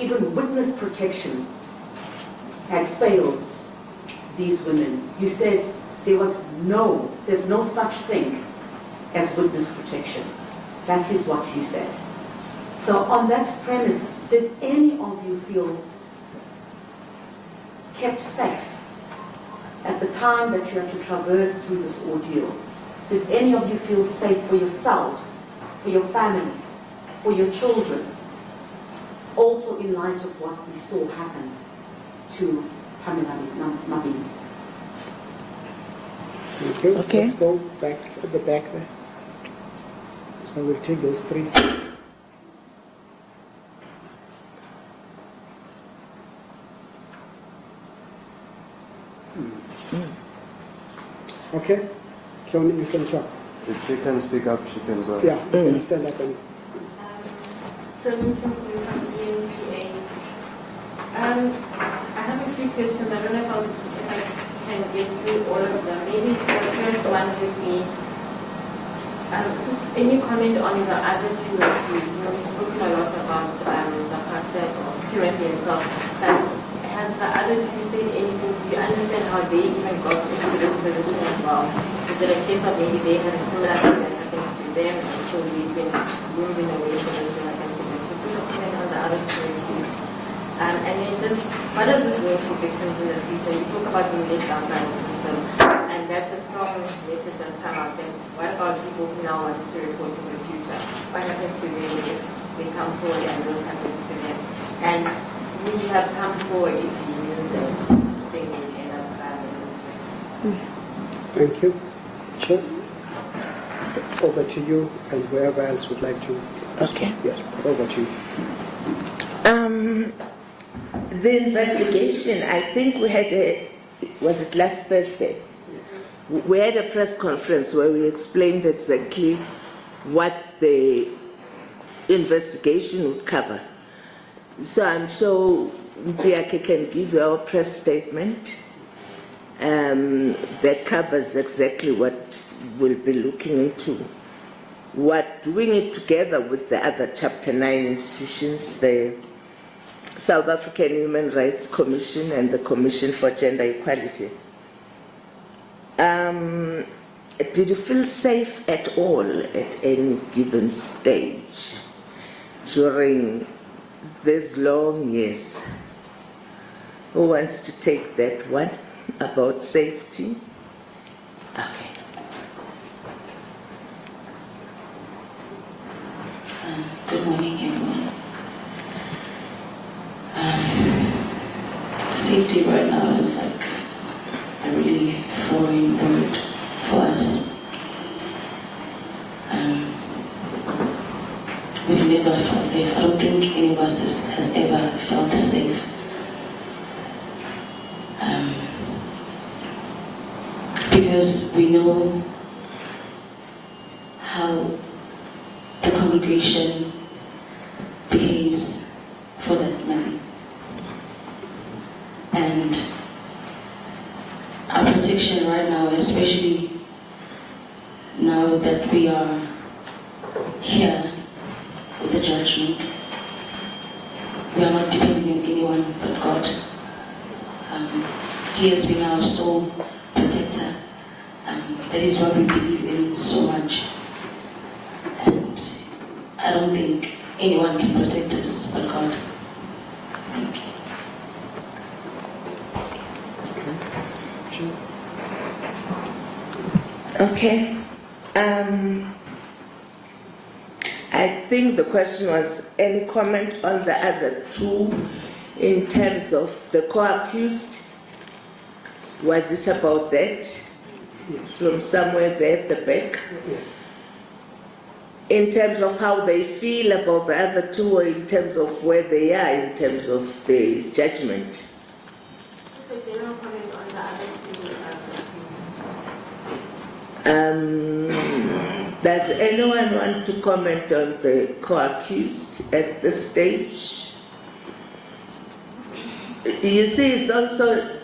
even witness protection had failed these women. You said there's no such thing as witness protection. That is what you said. So on that premise, did any of you feel kept safe at the time that you had to traverse through this ordeal? Did any of you feel safe for yourselves, for your families, for your children? Also in light of what we saw happen to Pamela Mabini. Okay, Okay. Let's go back at the back there. So we'll take those three. Okay, Shoni, you can talk. If she can speak up, she can go. Yeah, you can stand up and... From Mdntv. I have a few questions. I don't know if I can get through all of them. Maybe the first one would be just any comment on the other two accused. We've spoken a lot about the pastor of Timothy himself. But has the other two said anything? Do you understand how they even got into this position as well? Is it a case of maybe they had a similar thing that happened to them, and so we've been moving away from this and happened to them? So please comment on the other two accused. And then just, what does this mean for victims in the future? You talk about being let down by the system, and that's a strong message that's come out. And what about people who now want to report in the future? What happens to them if they come forward and this happens to them? And would you have come forward if you knew that thing would end up this way? Thank you. Sure. Over to you and whoever else would like to. Okay. Yes, over to you. The investigation, I think we had was it last Thursday? We had a press conference where we explained exactly what the investigation would cover. So I'm sure Mpiake can give you our press statement that covers exactly what we'll be looking into. What doing it together with the other Chapter 9 institutions, the South African Human Rights Commission and the Commission for Gender Equality. Did you feel safe at all at any given stage during these long years? Who wants to take that one about safety? Okay. Good morning, everyone. Safety right now is like a really foreign word for us. We've never felt safe. I don't think any of us has ever felt safe. Because we know how the congregation behaves for that money. And our protection right now, especially now that we are here with the judgment, we are not depending on anyone but God. He has been our sole protector. That is what we believe in so much. And I don't think anyone can protect us but God. Thank you. Okay. I think the question was any comment on the other two in terms of the co-accused. Was it about that? Yes. From somewhere there at the back? Yes. In terms of how they feel about the other two, or in terms of where they are in terms of the judgment? Just a general comment on the other two. Does anyone want to comment on the co-accused at this stage? You see, it's also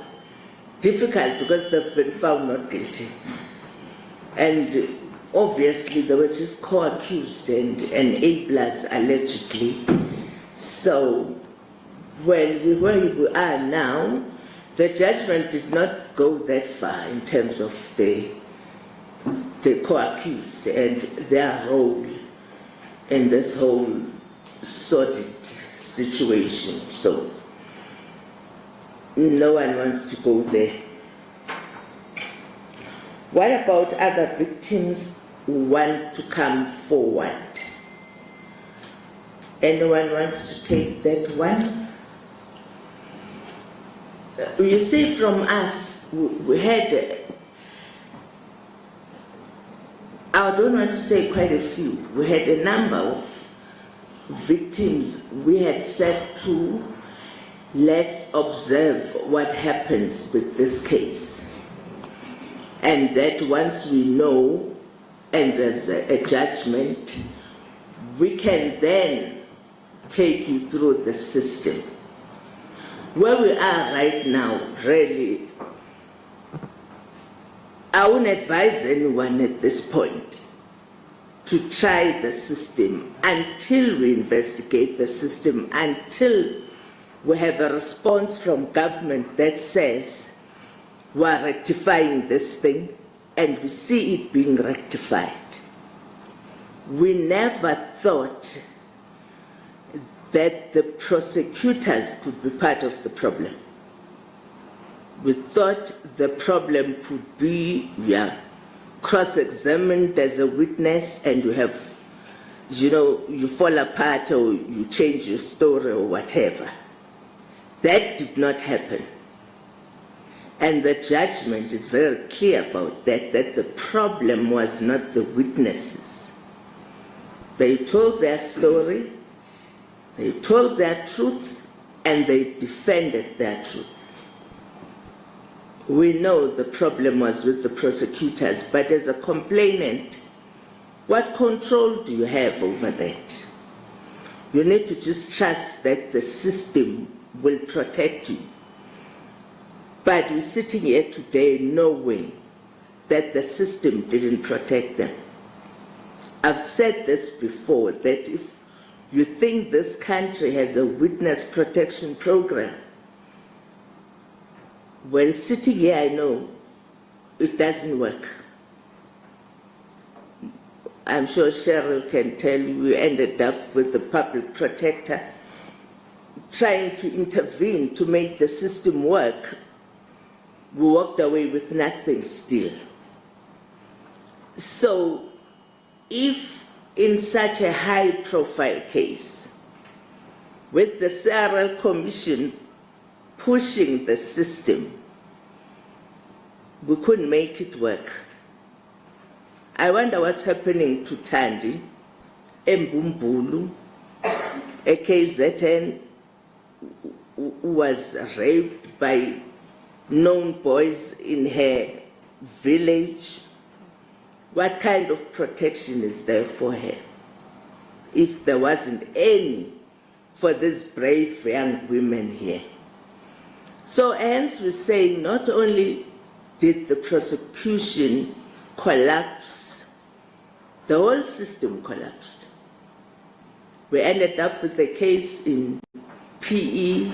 difficult because they've been found not guilty. And obviously they were just co-accused and enablers allegedly. So where we are now, the judgment did not go that far in terms of the co-accused and their role in this whole sordid situation. So no one wants to go there. What about other victims who want to come forward? Anyone wants to take that one? You see, from us, we had, I don't want to say quite a few, we had a number of victims we had said to, let's observe what happens with this case. And that once we know and there's a judgment, we can then take you through the system. Where we are right now, really, I wouldn't advise anyone at this point to try the system until we investigate the system, until we have a response from government that says we're rectifying this thing and we see it being rectified. We never thought that the prosecutors could be part of the problem. We thought the problem could be, cross-examined as a witness and you have, you fall apart or you change your story or whatever. That did not happen. And the judgment is very clear about that the problem was not the witnesses. They told their story, they told their truth, and they defended their truth. We know the problem was with the prosecutors, but as a complainant, what control do you have over that? You need to just trust that the system will protect you. But we're sitting here today knowing that the system didn't protect them. I've said this before, that if you think this country has a witness protection program, well, sitting here, I know it doesn't work. I'm sure Cheryl can tell you, we ended up with the public protector trying to intervene to make the system work. We walked away with nothing still. So if in such a high-profile case, with the CRL Commission pushing the system, we couldn't make it work. I wonder what's happening to Tandi, Mbumbulu, a KZN who was raped by known boys in her village. What kind of protection is there for her if there wasn't any for these brave young women here? So hence we're saying not only did the prosecution collapse, the whole system collapsed. We ended up with a case in PE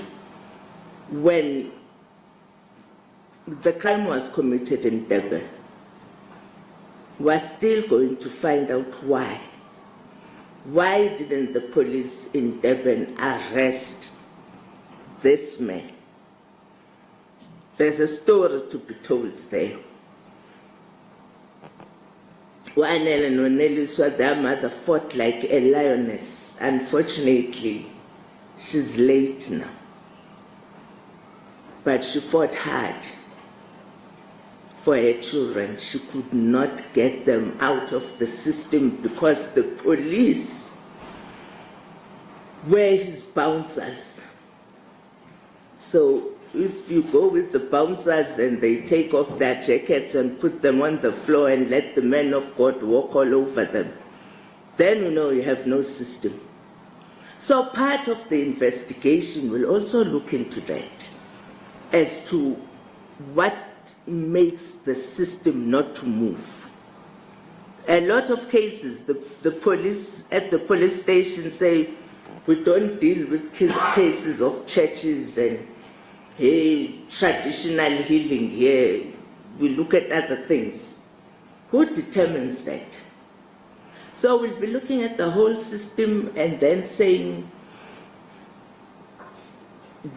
when the crime was committed in Durban. We're still going to find out why. Why didn't the police in Durban arrest this man? There's a story to be told there. Wanel and Oneliswa, their mother, fought like a lioness. Unfortunately, she's late now. But she fought hard for her children. She could not get them out of the system because the police were his bouncers. So if you go with the bouncers and they take off their jackets and put them on the floor and let the men of God walk all over them, then you know you have no system. So part of the investigation will also look into that as to what makes the system not to move. A lot of cases, the police at the police station say, We don't deal with cases of churches and traditional healing here. We look at other things. Who determines that? So we'll be looking at the whole system and then saying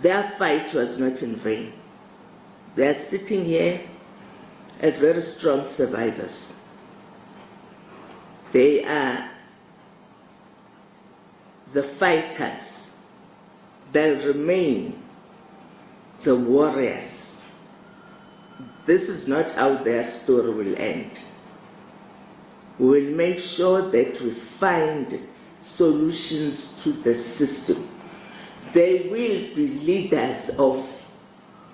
their fight was not in vain. They are sitting here as very strong survivors. They are the fighters. They'll remain the warriors. This is not how their story will end. We will make sure that we find solutions to the system. They will be leaders of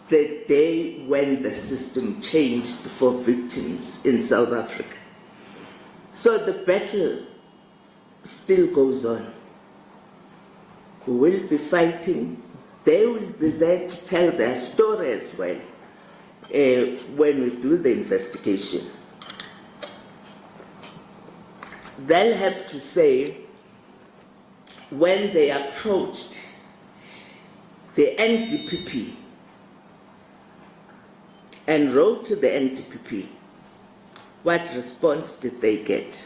the day when the system changed for victims in South Africa. So the battle still goes on. We will be fighting. They will be there to tell their story as well when we do the investigation. They'll have to say when they approached the NDPP and wrote to the NDPP, what response did they get?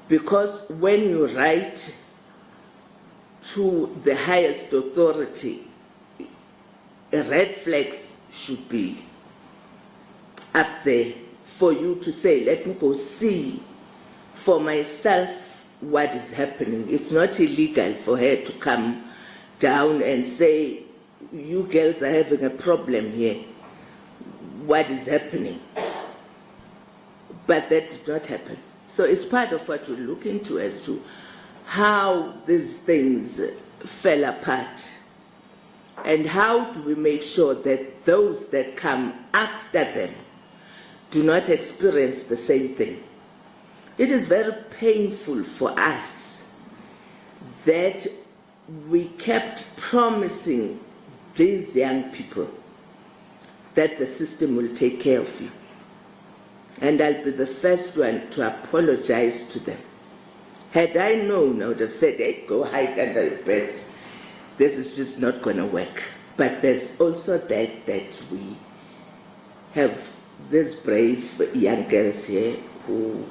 Because when you write to the highest authority, red flags should be up there for you to say, let me go see for myself what is happening. It's not illegal for her to come down and say, you girls are having a problem here. What is happening? But that did not happen. So it's part of what we look into as to how these things fell apart and how do we make sure that those that come after them do not experience the same thing. It is very painful for us that we kept promising these young people that the system will take care of you. And I'll be the first one to apologize to them. Had I known, I would have said, hey, go hide under your beds. This is just not going to work. But there's also that we have these brave young girls here who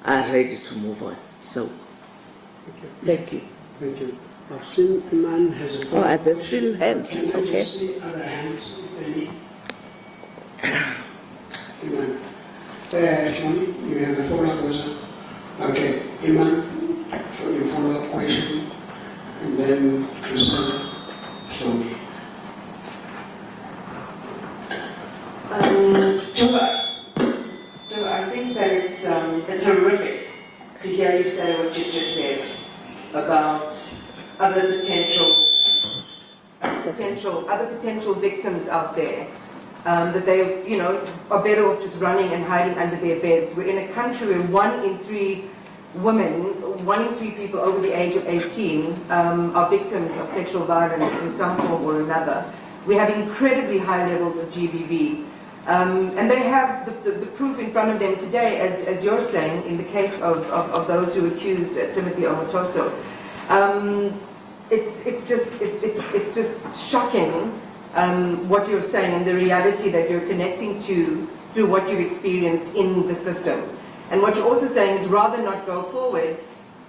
are ready to move on. So, thank you. Thank you. I've seen a man has a are there still hands? Can I Okay. just see other hands, maybe? Iman. Shoni, you have a follow-up question? Okay, Iman, for your follow-up question, and then Christina, Shoni. So I think that it's horrific to hear you say what you just said about other potential victims out there, that they, are better off just running and hiding under their beds. We're in a country where 1 in 3 women, 1 in 3 people over the age of 18 are victims of sexual violence in some form or another. We have incredibly high levels of GBV. And they have the proof in front of them today, as you're saying, in the case of those who accused Timothy Omotoso. It's just shocking what you're saying and the reality that you're connecting to through what you've experienced in the system. And what you're also saying is rather not go forward.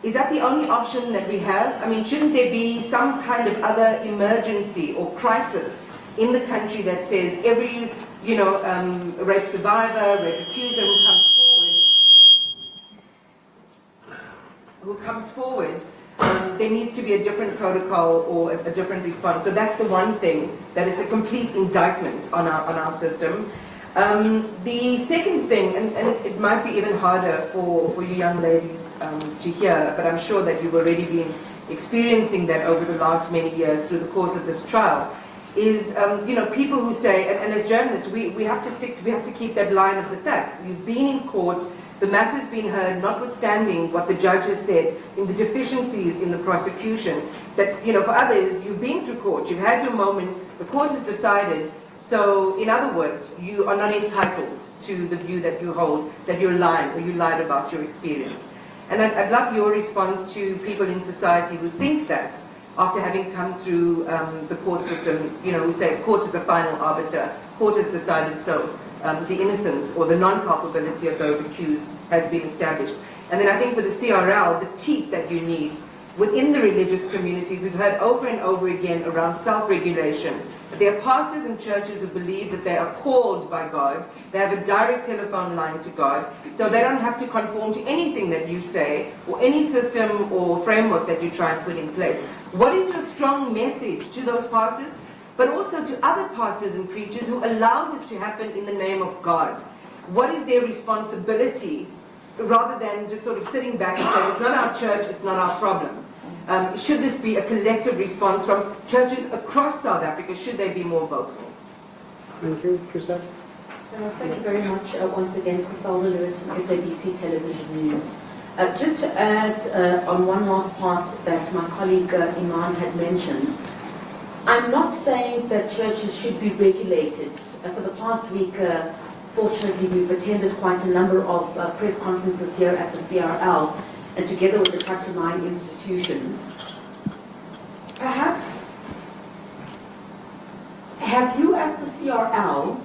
Is that the only option that we have? I mean, shouldn't there be some kind of other emergency or crisis in the country that says every, rape survivor, rape accuser who comes forward, there needs to be a different protocol or a different response. So that's the one thing, that it's a complete indictment on our system. The second thing, and it might be even harder for you young ladies to hear, but I'm sure that you've already been experiencing that over the last many years through the course of this trial, is people who say, and as journalists we have to keep that line of the facts. You've been in court, the matter's been heard, notwithstanding what the judge has said in the deficiencies in the prosecution, that for others, you've been to court, you've had your moment, the court has decided. So in other words, you are not entitled to the view that you hold, that you're lying or you lied about your experience. And I'd love your response to people in society who think that after having come through the court system, who say court is the final arbiter, court has decided so, the innocence or the non-culpability of those accused has been established. And then I think for the CRL, the teeth that you need within the religious communities, we've heard over and over again around self-regulation. There are pastors and churches who believe that they are called by God. They have a direct telephone line to God, so they don't have to conform to anything that you say or any system or framework that you try and put in place. What is your strong message to those pastors, but also to other pastors and preachers who allow this to happen in the name of God? What is their responsibility, rather than just sort of sitting back and saying, it's not our church, it's not our problem? Should this be a collective response from churches across South Africa? Should they be more vocal? Thank you, Chriselle. Thank you very much once again, Griselda Lewis from SABC Television News. Just to add on one last part that my colleague Iman had mentioned, I'm not saying that churches should be regulated. For the past week, fortunately, we've attended quite a number of press conferences here at the CRL, and together with the Chapter 9 institutions. Perhaps, have you as the CRL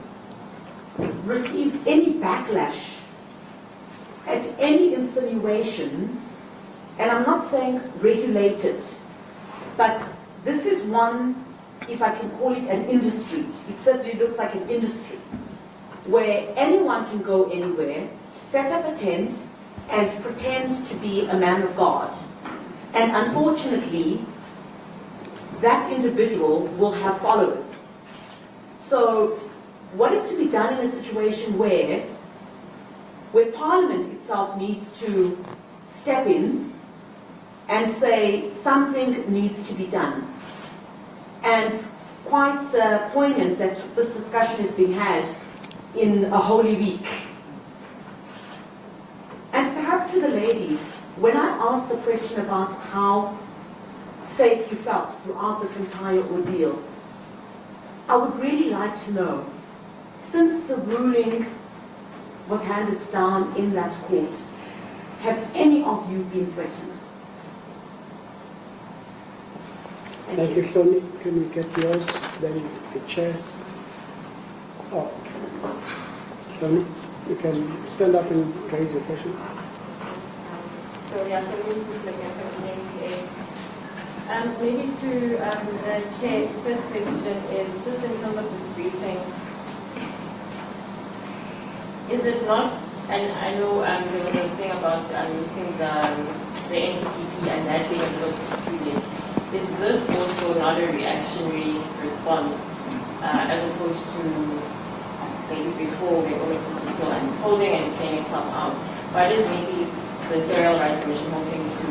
received any backlash at any insinuation, and I'm not saying regulated, but this is one, if I can call it an industry, it certainly looks like an industry, where anyone can go anywhere, set up a tent, and pretend to be a man of God. And unfortunately, that individual will have followers. So what is to be done in a situation where Parliament itself needs to step in and say something needs to be done? And quite poignant that this discussion is being had in a Holy Week. And perhaps to the ladies, when I asked the question about how safe you felt throughout this entire ordeal, I would really like to know, since the ruling was handed down in that court, have any of you been threatened? Thank you, Tony. Can we get yours? Then the chair. Oh, Tony, you can stand up and raise your question. So yeah, so this is looking at the Mdntv. Maybe to the chair, the first question is just in terms of this briefing. Is it not, and I know there was a thing about using the NPPP and that being a little peculiar. Is this also not a reactionary response as opposed to maybe before the Omotoso was still unfolding and playing itself out? What is maybe the serial rights commission hoping to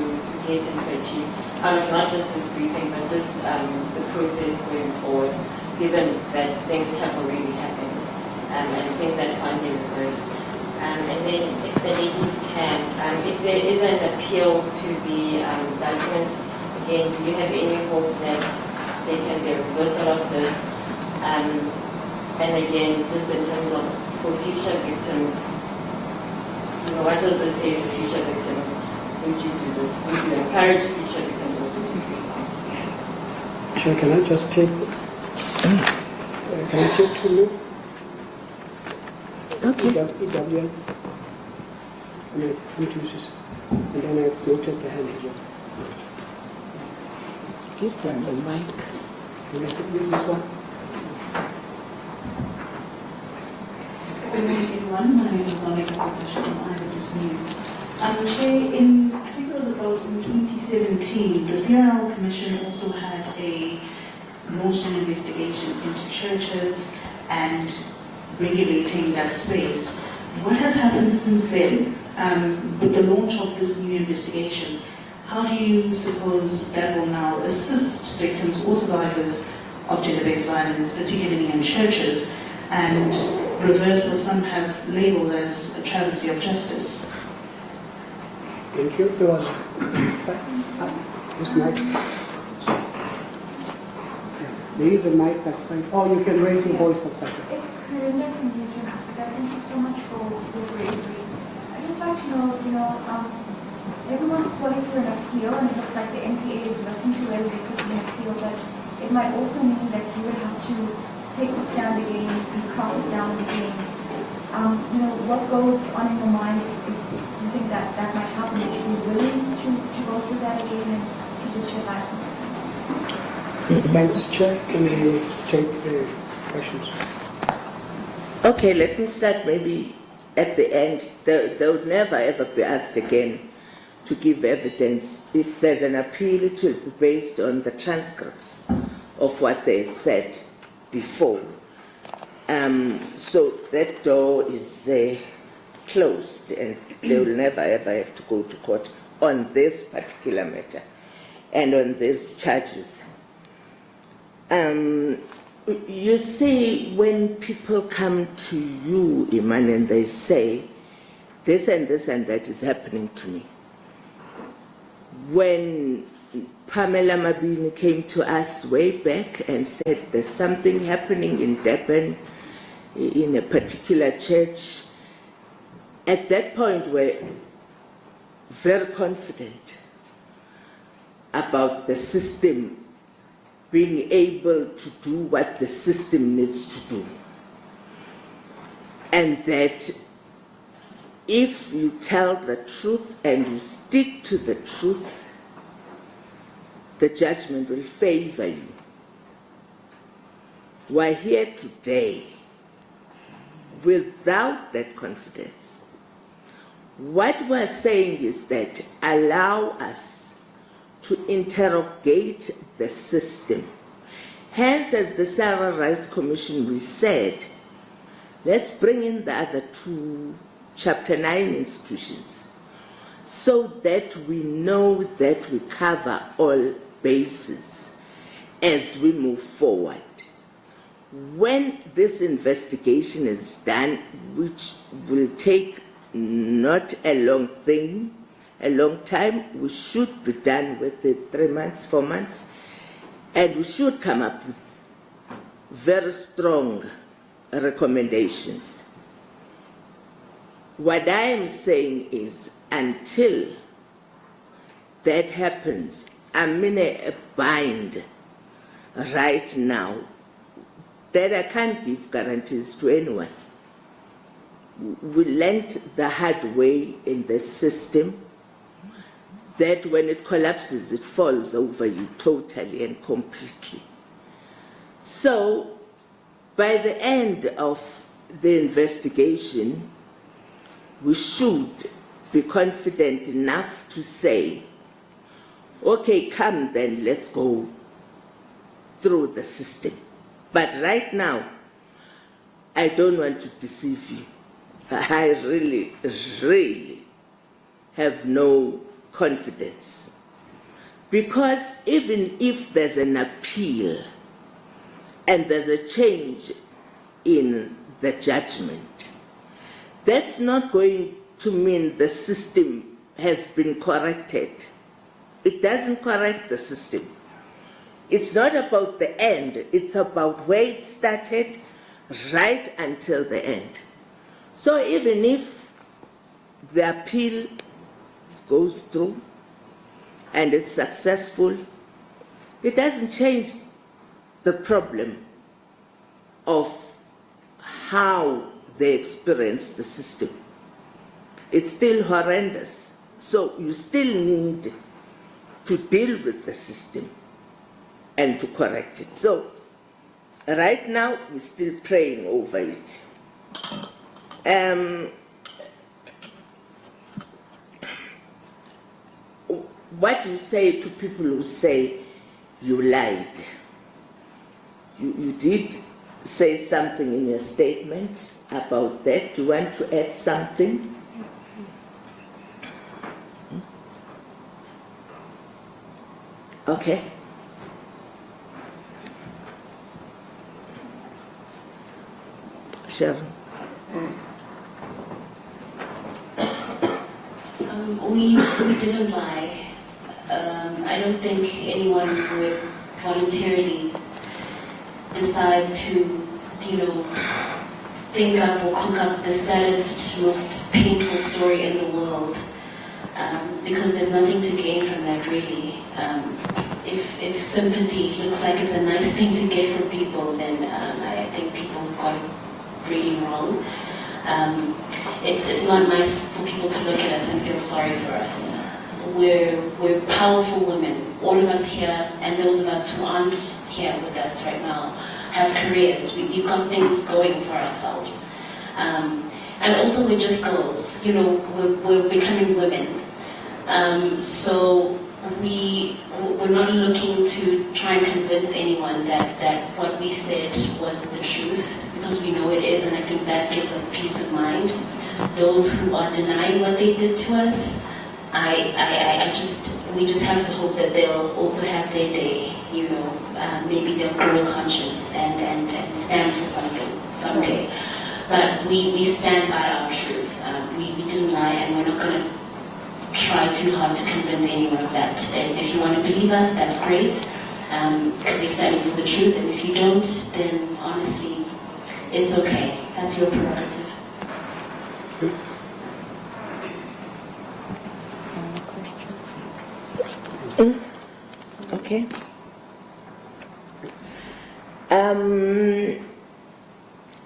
get and to achieve out of not just this briefing but just the process going forward, given that things have already happened and things that can't be reversed? And then if the ladies can, if there is an appeal to the judgment, again, do you have any hope that there can be a reversal of this? And again, just in terms of for future victims, what does this say to future victims? Would you do this? Would you encourage future victims also to speak out? Sure, can I just take, can I take 2 minutes? Okay. EWN. And I come to you, and then I noted the hand as well. Give them the mic. Can I take this one? Good morning, everyone. My name is Zonika Kokosh from Eyewitness News. Chair, I think it was about in 2017, the CRL Commission also had launched an investigation into churches and regulating that space. What has happened since then with the launch of this new investigation? How do you suppose that will now assist victims or survivors of gender-based violence, particularly in churches, and reverse what some have labeled as a travesty of justice? Thank you. There was this mic. There is a mic that side. Oh, you can raise your voice that side. It's Karinda from Eastern Africa. Thank you so much for your great brief. I'd just like to know, everyone's calling for an appeal, and it looks like the NPA is looking to whether there could be an appeal, but it might also mean that you would have to take the stand again, be crossed down again. What goes on in your mind if you think that that might happen? Would you be willing to go through that again and to just shed light on that? Thanks, Chair. Can we take the questions? Okay, let me start maybe at the end. They would never ever be asked again to give evidence. If there's an appeal, it will be based on the transcripts of what they said before. So that door is closed, and they will never ever have to go to court on this particular matter and on these charges. You see, when people come to you, Iman, and they say, this and this and that is happening to me. When Pamela Mabini came to us way back and said there's something happening in Durban, in a particular church, at that point we're very confident about the system being able to do what the system needs to do. And that if you tell the truth and you stick to the truth, the judgment will favor you. We're here today without that confidence. What we're saying is that allow us to interrogate the system. Hence, as the Civil Rights Commission, we said, let's bring in the other two Chapter 9 institutions so that we know that we cover all bases as we move forward. When this investigation is done, which will take not a long time, we should be done with it 3 months, 4 months, and we should come up with very strong recommendations. What I am saying is, until that happens, I'm in a bind right now that I can't give guarantees to anyone. We learned the hard way in the system that when it collapses, it falls over you totally and completely. So, by the end of the investigation, we should be confident enough to say, okay, come then, let's go through the system. But right now, I don't want to deceive you. I really, really have no confidence. Because even if there's an appeal and there's a change in the judgment, that's not going to mean the system has been corrected. It doesn't correct the system. It's not about the end, it's about where it started right until the end. So even if the appeal goes through and it's successful, it doesn't change the problem of how they experience the system. It's still horrendous. So you still need to deal with the system and to correct it. So right now, we're still praying over it. What you say to people who say you lied, you did say something in your statement about that. Do you want to add something? Okay. Sharon. We didn't lie. I don't think anyone would voluntarily decide to, think up or cook up the saddest, most painful story in the world because there's nothing to gain from that really. If sympathy looks like it's a nice thing to get from people, then I think people got it really wrong. It's not nice for people to look at us and feel sorry for us. We're powerful women. All of us here, and those of us who aren't here with us right now, have careers. We've got things going for ourselves. And also we're just girls. You know, we're becoming women. So we're not looking to try and convince anyone that what we said was the truth, because we know it is, and I think that gives us peace of mind. Those who are denying what they did to us, we just have to hope that they'll also have their day, you know, maybe they'll grow a conscience and stand for something someday. But we stand by our truth. We didn't lie, and we're not going to try too hard to convince anyone of that. And if you want to believe us, that's great, because you're standing for the truth, and if you don't, then honestly, it's okay. That's your prerogative. Okay.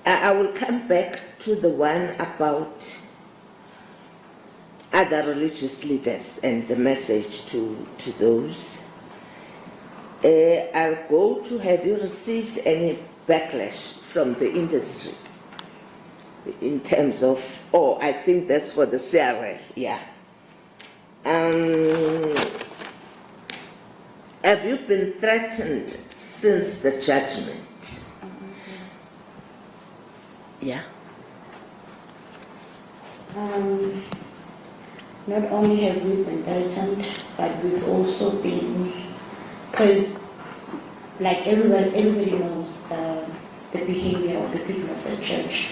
I will come back to the one about other religious leaders and the message to those. I'll go to, have you received any backlash from the industry in terms of, I think that's for the CRL, yeah. Have you been threatened since the judgment? Yeah. Not only have we been threatened, but we've also been, because like everybody knows the behavior of the people of the church.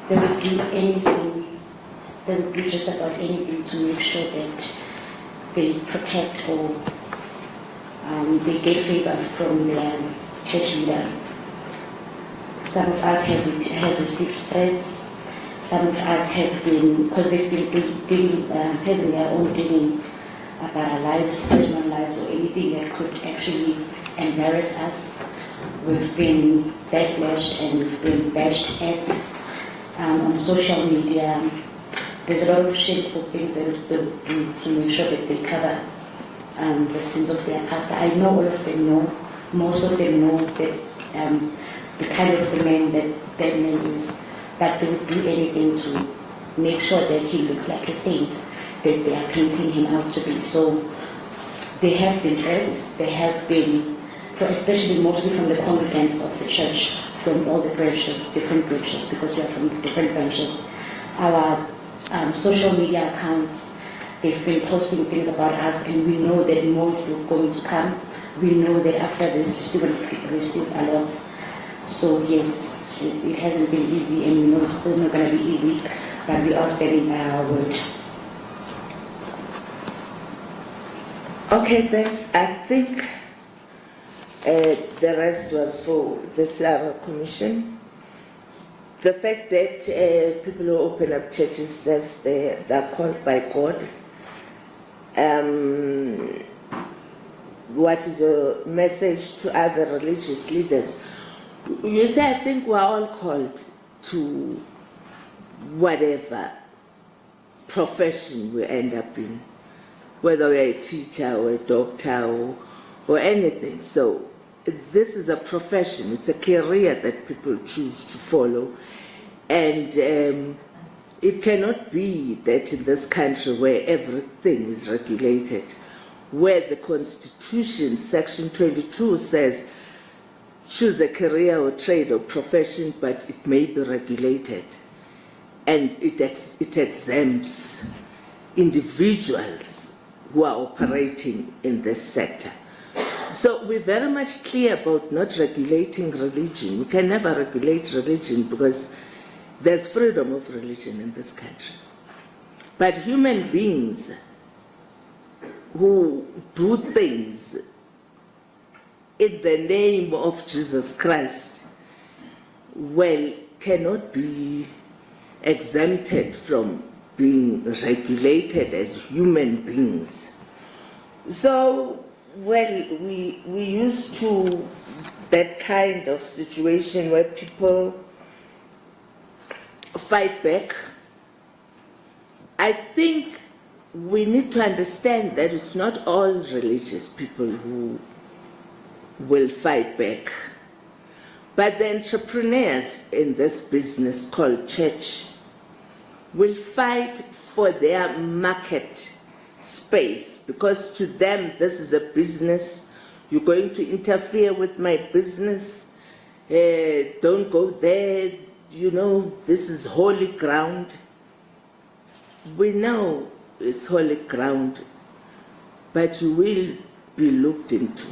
They would do anything, they would do just about anything to make sure that they protect or they get favor from their church leader. Some of us have received threats. Some of us have been, because they've been having their own dealing about our lives, personal lives, or anything that could actually embarrass us. We've been backlashed and we've been bashed at on social media. There's a lot of shameful things that they do to make sure that they cover the sins of their pastor. I know all of them know, most of them know that the kind of the man that man is, but they would do anything to make sure that he looks like a saint that they are painting him out to be. So there have been threats, there have been, especially mostly from the congregants of the church, from all the branches, different branches, because we are from different branches. Our social media accounts, they've been posting things about us, and we know that more is still going to come. We know that after this, we're still going to receive a lot. So yes, it hasn't been easy, and we know it's still not going to be easy, but we are standing by our word. Okay, thanks. I think the rest was for the Slava Commission. The fact that people who open up churches says they're called by God. What is your message to other religious leaders? You say, I think we're all called to whatever profession we end up in, whether we're a teacher or a doctor or anything. So this is a profession, it's a career that people choose to follow. And it cannot be that in this country where everything is regulated, where the Constitution, Section 22 says, choose a career or trade or profession, but it may be regulated. And it exempts individuals who are operating in this sector. So we're very much clear about not regulating religion. We can never regulate religion because there's freedom of religion in this country. But human beings who do things in the name of Jesus Christ, well, cannot be exempted from being regulated as human beings. So, well, we used to that kind of situation where people fight back. I think we need to understand that it's not all religious people who will fight back, but the entrepreneurs in this business called church will fight for their market space, because to them this is a business. You're going to interfere with my business, don't go there, you know, this is holy ground. We know it's holy ground, but you will be looked into.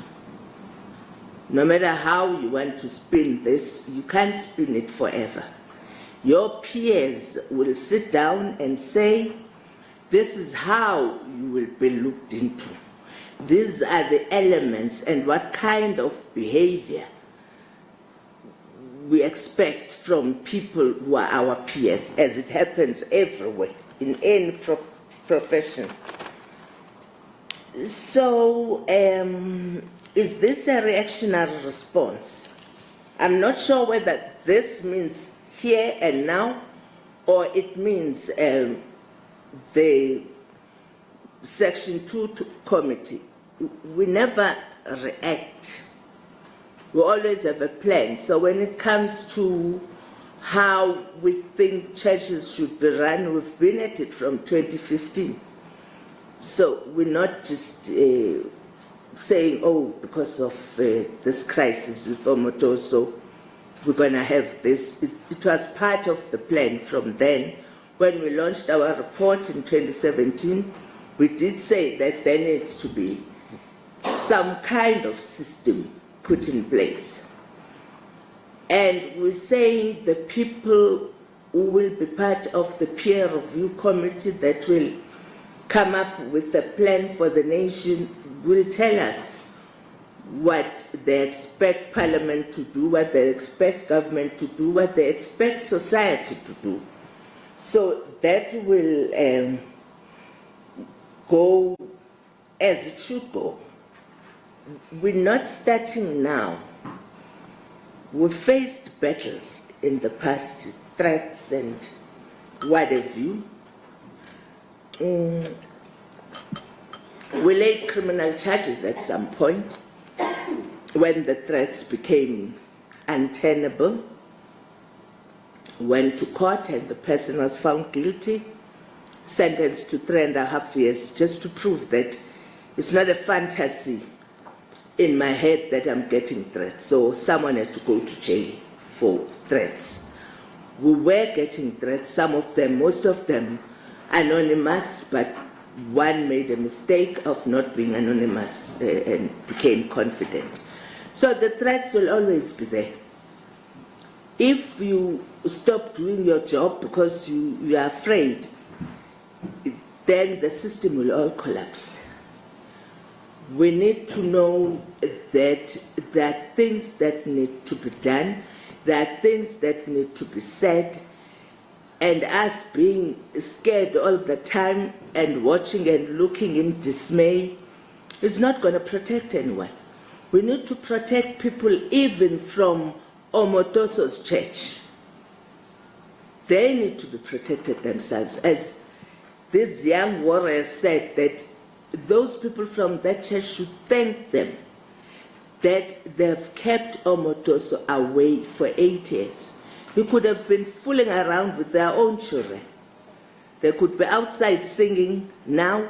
No matter how you want to spin this, you can't spin it forever. Your peers will sit down and say, this is how you will be looked into. These are the elements and what kind of behavior we expect from people who are our peers, as it happens everywhere, in any profession. So, is this a reactionary response? I'm not sure whether this means here and now, or it means the Section 2 committee. We never react. We always have a plan. So when it comes to how we think churches should be run, we've been at it from 2015. So we're not just saying, oh, because of this crisis with Omotoso, we're going to have this. It was part of the plan from then. When we launched our report in 2017, we did say that there needs to be some kind of system put in place. And we're saying the people who will be part of the peer review committee that will come up with a plan for the nation will tell us what they expect Parliament to do, what they expect government to do, what they expect society to do. So that will go as it should go. We're not starting now. We've faced battles in the past, threats and what have you. We laid criminal charges at some point when the threats became untenable. Went to court and the person was found guilty, sentenced to 3.5 years, just to prove that it's not a fantasy in my head that I'm getting threats. So someone had to go to jail for threats. We were getting threats, some of them, most of them anonymous, but one made a mistake of not being anonymous and became confident. So the threats will always be there. If you stop doing your job because you are afraid, then the system will all collapse. We need to know that there are things that need to be done, there are things that need to be said, and us being scared all the time and watching and looking in dismay is not going to protect anyone. We need to protect people even from Omotoso's church. They need to be protected themselves. As this young warrior said, that those people from that church should thank them that they've kept Omotoso away for 8 years. He could have been fooling around with their own children. They could be outside singing now,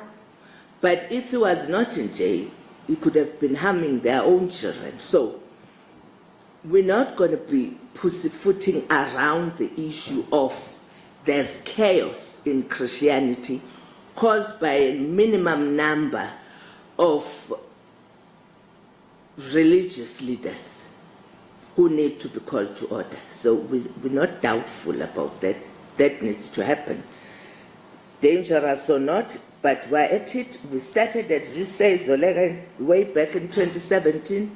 but if he was not in jail, he could have been harming their own children. So we're not going to be pussyfooting around the issue of there's chaos in Christianity caused by a minimum number of religious leaders who need to be called to order. So we're not doubtful about that. That needs to happen. Dangerous or not, but we're at it. We started, as you say, Zolega, way back in 2017.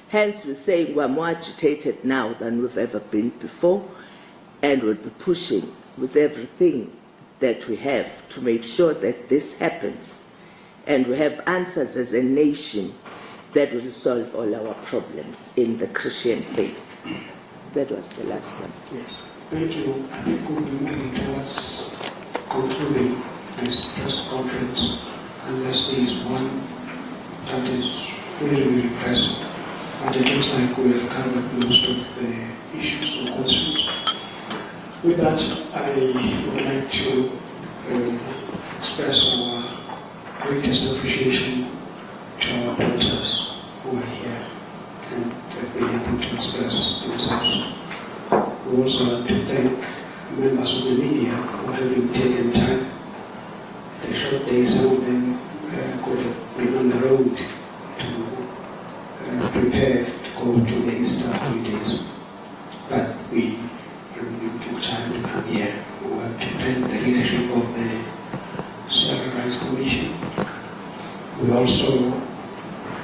Hence, we're saying we're more agitated now than we've ever been before, and we'll be pushing with everything that we have to make sure that this happens, and we have answers as a nation that will solve all our problems in the Christian faith. That was the last one. Yes. Thank you. I think we'll be moving towards concluding this press conference, unless there is one that is very, very pressing. But it looks like we have covered most of the issues or questions. With that, I would like to express our greatest appreciation to our daughters who are here and have been able to express themselves. We also want to thank members of the media for having taken time. The short days, some of them could have been on the road to prepare to go to the Easter holidays. But we took time to come here. We want to thank the leadership of the Civil Rights Commission. We also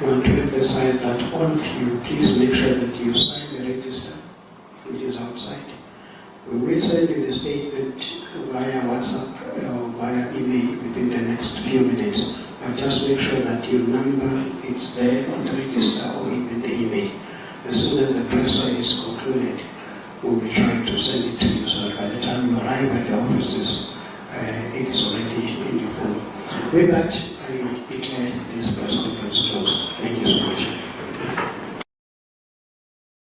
want to emphasize that all of you, please make sure that you sign the register, which is outside. We will send you the statement via WhatsApp or via email within the next few minutes. But just make sure that your number is there on the register or even the email. As soon as the presser is concluded, we will try to send it to you so that by the time you arrive at the offices, it is already in your phone. With that,